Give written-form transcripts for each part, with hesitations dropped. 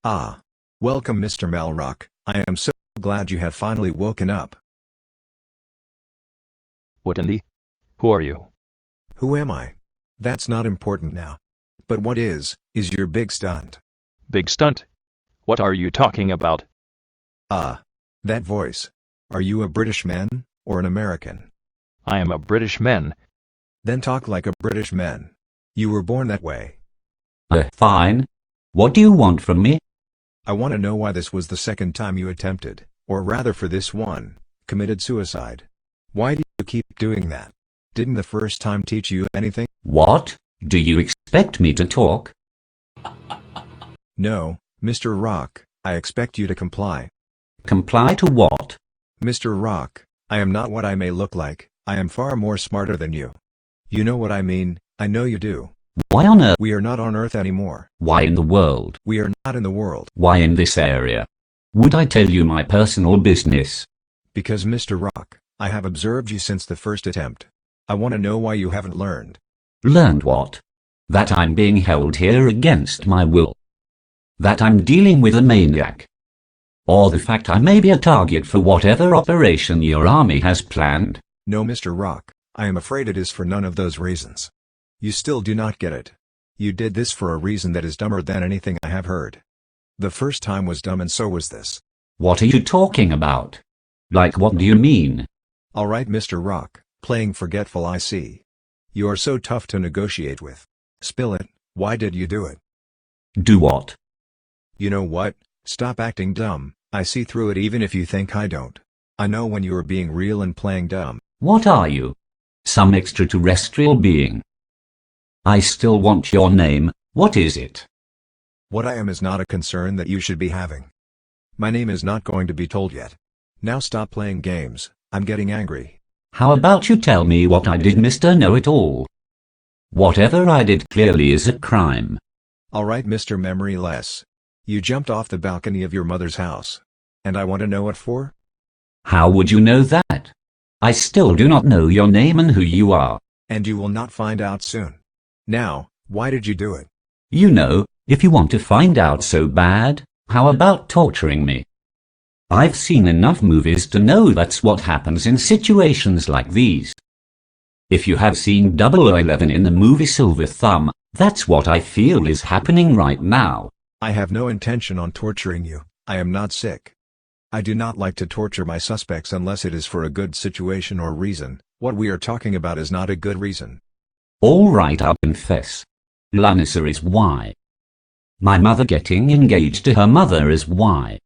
Ah. Welcome, Mr. Malrock. I am so glad you have finally woken up. What in the? Who are you? Who am I? That's not important now. But what is your big stunt? Big stunt? What are you talking about? Ah. That voice. Are you a British man, or an American? I am a British man. Then talk like a British man. You were born that way. Fine. What do you want from me? I want to know why this was the second time you attempted, or rather for this one, committed suicide. Why do you keep doing that? Didn't the first time teach you anything? What? Do you expect me to talk? No, Mr. Rock, I expect you to comply. Comply to what? Mr. Rock, I am not what I may look like, I am far more smarter than you. You know what I mean, I know you do. Why on earth? We are not on Earth anymore. Why in the world? We are not in the world. Why in this area? Would I tell you my personal business? Because Mr. Rock, I have observed you since the first attempt. I want to know why you haven't learned. Learned what? That I'm being held here against my will. That I'm dealing with a maniac. Or the fact I may be a target for whatever operation your army has planned. No, Mr. Rock, I am afraid it is for none of those reasons. You still do not get it. You did this for a reason that is dumber than anything I have heard. The first time was dumb and so was this. What are you talking about? Like what do you mean? Alright, Mr. Rock, playing forgetful I see. You are so tough to negotiate with. Spill it, why did you do it? Do what? You know what, stop acting dumb, I see through it even if you think I don't. I know when you are being real and playing dumb. What are you? Some extraterrestrial being? I still want your name, what is it? What I am is not a concern that you should be having. My name is not going to be told yet. Now stop playing games, I'm getting angry. How about you tell me what I did, Mr. Know-It-All? Whatever I did clearly is a crime. Alright, Mr. Memoryless. You jumped off the balcony of your mother's house. And I want to know what for? How would you know that? I still do not know your name and who you are. And you will not find out soon. Now, why did you do it? You know, if you want to find out so bad, how about torturing me? I've seen enough movies to know that's what happens in situations like these. If you have seen 0011 in the movie Silver Thumb, that's what I feel is happening right now. I have no intention on torturing you, I am not sick. I do not like to torture my suspects unless it is for a good situation or reason. What we are talking about is not a good reason. All right, I'll confess. Lannister is why. My mother getting engaged to her mother is why.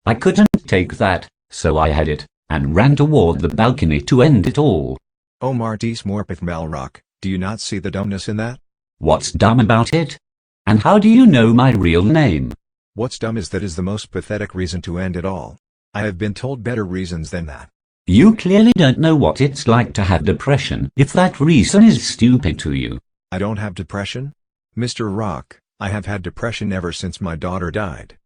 I couldn't take that, so I had it, and ran toward the balcony to end it all. Oh Martice Morpith-Malrock, do you not see the dumbness in that? What's dumb about it? And how do you know my real name? What's dumb is that is the most pathetic reason to end it all. I have been told better reasons than that. You clearly don't know what it's like to have depression, if that reason is stupid to you. I don't have depression? Mr. Rock, I have had depression ever since my daughter died.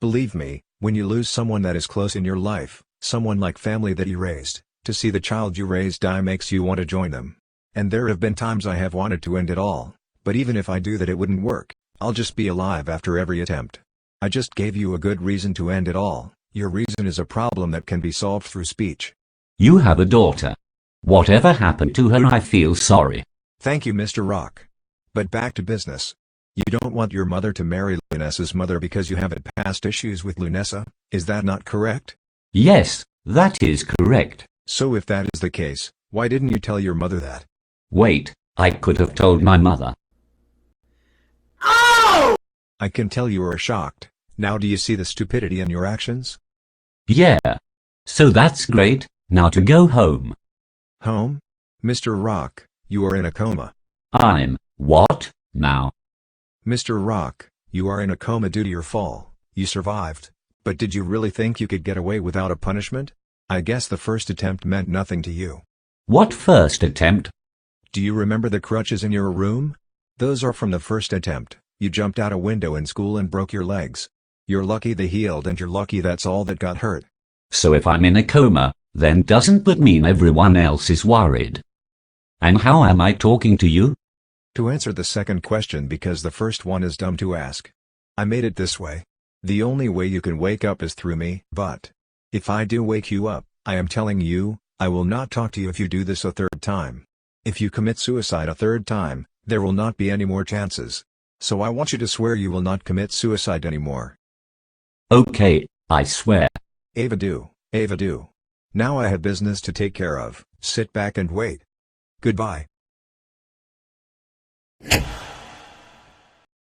Believe me, when you lose someone that is close in your life, someone like family that you raised, to see the child you raised die makes you want to join them. And there have been times I have wanted to end it all, but even if I do that it wouldn't work. I'll just be alive after every attempt. I just gave you a good reason to end it all. Your reason is a problem that can be solved through speech. You have a daughter. Whatever happened to her, I feel sorry. Thank you, Mr. Rock. But back to business. You don't want your mother to marry Lunessa's mother because you have had past issues with Lunessa, is that not correct? Yes, that is correct. So if that is the case, why didn't you tell your mother that? Wait, I could have told my mother. Oh! I can tell you are shocked. Now do you see the stupidity in your actions? Yeah. So that's great, now to go home. Home? Mr. Rock, you are in a coma. I'm, what, now? Mr. Rock, you are in a coma due to your fall. You survived. But did you really think you could get away without a punishment? I guess the first attempt meant nothing to you. What first attempt? Do you remember the crutches in your room? Those are from the first attempt. You jumped out a window in school and broke your legs. You're lucky they healed and you're lucky that's all that got hurt. So if I'm in a coma, then doesn't that mean everyone else is worried? And how am I talking to you? To answer the second question because the first one is dumb to ask. I made it this way. The only way you can wake up is through me. But if I do wake you up, I am telling you, I will not talk to you if you do this a third time. If you commit suicide a third time, there will not be any more chances. So I want you to swear you will not commit suicide anymore. Okay, I swear. Ava do. Now I have business to take care of. Sit back and wait. Goodbye.